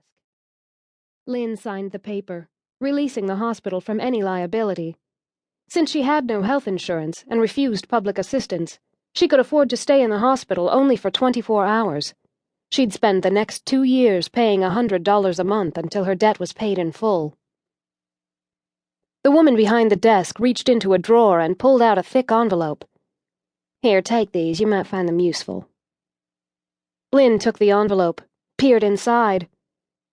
desk. Lin signed the paper, releasing the hospital from any liability. Since she had no health insurance and refused public assistance, she could afford to stay in the hospital only for 24 hours. She'd spend the next 2 years paying $100 a month until her debt was paid in full. The woman behind the desk reached into a drawer and pulled out a thick envelope. "Here, take these. You might find them useful." Lin took the envelope, peered inside.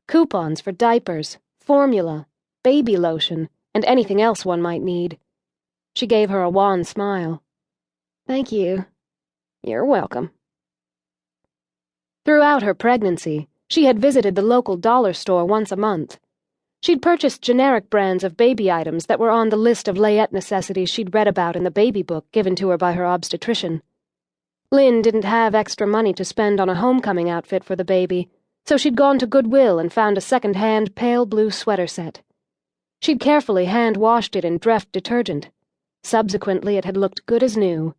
Coupons for diapers, formula, baby lotion, and anything else one might need. She gave her a wan smile. "Thank you." "You're welcome." Throughout her pregnancy, she had visited the local dollar store once a month. She'd purchased generic brands of baby items that were on the list of layette necessities she'd read about in the baby book given to her by her obstetrician. Lin didn't have extra money to spend on a homecoming outfit for the baby, so she'd gone to Goodwill and found a second-hand pale blue sweater set. She'd carefully hand-washed it in Dreft detergent. Subsequently, it had looked good as new.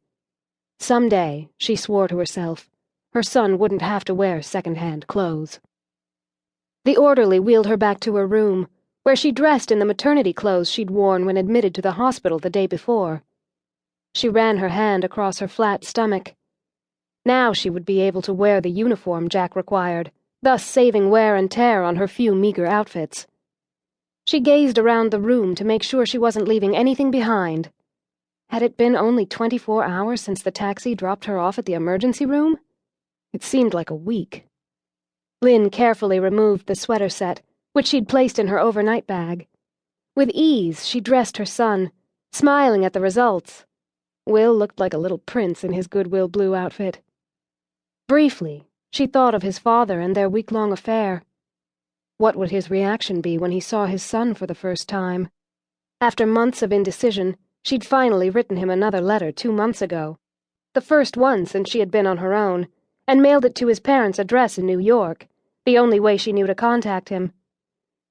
Someday, she swore to herself, her son wouldn't have to wear second-hand clothes. The orderly wheeled her back to her room, where she dressed in the maternity clothes she'd worn when admitted to the hospital the day before. She ran her hand across her flat stomach. Now she would be able to wear the uniform Jack required, thus saving wear and tear on her few meager outfits. She gazed around the room to make sure she wasn't leaving anything behind. Had it been only 24 hours since the taxi dropped her off at the emergency room? It seemed like a week. Lin carefully removed the sweater set, which she'd placed in her overnight bag. With ease, she dressed her son, smiling at the results. Will looked like a little prince in his Goodwill blue outfit. Briefly, she thought of his father and their week-long affair. What would his reaction be when he saw his son for the first time? After months of indecision, she'd finally written him another letter 2 months ago, the first one since she had been on her own, and mailed it to his parents' address in New York, the only way she knew to contact him.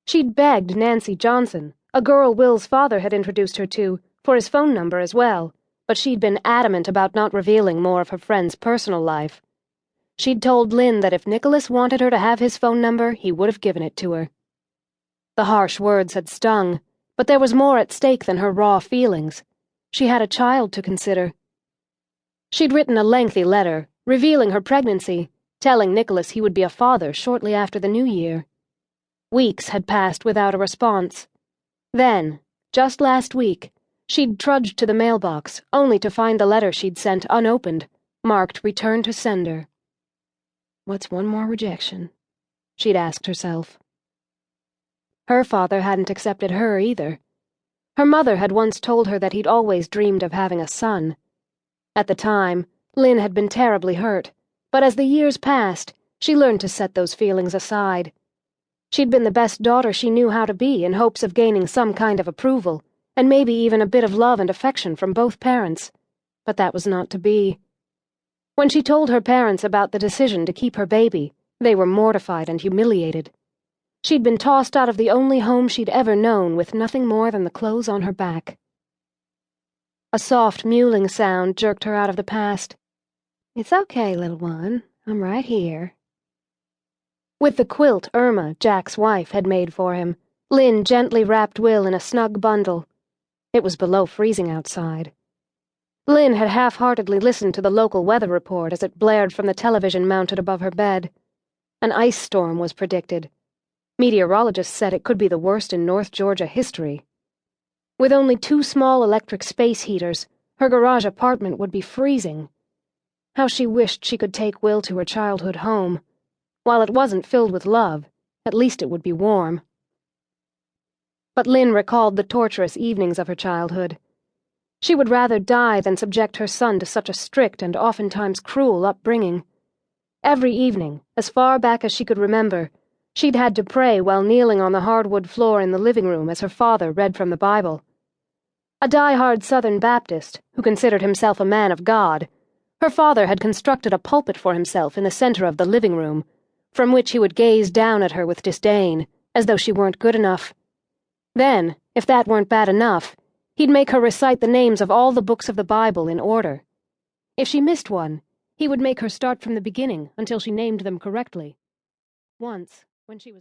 She'd begged Nancy Johnson, a girl Will's father had introduced her to, for his phone number as well, but she'd been adamant about not revealing more of her friend's personal life. She'd told Lin that if Nicholas wanted her to have his phone number, he would have given it to her. The harsh words had stung, but there was more at stake than her raw feelings. She had a child to consider. She'd written a lengthy letter, revealing her pregnancy, telling Nicholas he would be a father shortly after the new year. Weeks had passed without a response. Then, just last week, she'd trudged to the mailbox, only to find the letter she'd sent unopened, marked Return to Sender. What's one more rejection? She'd asked herself. Her father hadn't accepted her either. Her mother had once told her that he'd always dreamed of having a son. At the time, Lin had been terribly hurt, but as the years passed, she learned to set those feelings aside. She'd been the best daughter she knew how to be in hopes of gaining some kind of approval, and maybe even a bit of love and affection from both parents. But that was not to be. When she told her parents about the decision to keep her baby, they were mortified and humiliated. She'd been tossed out of the only home she'd ever known with nothing more than the clothes on her back. A soft mewling sound jerked her out of the past. "It's okay, little one. I'm right here." With the quilt Irma, Jack's wife, had made for him, Lin gently wrapped Will in a snug bundle. It was below freezing outside. Lin had half-heartedly listened to the local weather report as it blared from the television mounted above her bed. An ice storm was predicted. Meteorologists said it could be the worst in North Georgia history. With only 2 small electric space heaters, her garage apartment would be freezing. How she wished she could take Will to her childhood home. While it wasn't filled with love, at least it would be warm. But Lin recalled the torturous evenings of her childhood. She would rather die than subject her son to such a strict and oftentimes cruel upbringing. Every evening, as far back as she could remember, she'd had to pray while kneeling on the hardwood floor in the living room as her father read from the Bible. A die-hard Southern Baptist, who considered himself a man of God, her father had constructed a pulpit for himself in the center of the living room, from which he would gaze down at her with disdain, as though she weren't good enough. Then, if that weren't bad enough, he'd make her recite the names of all the books of the Bible in order. If she missed one, he would make her start from the beginning until she named them correctly. Once, when she was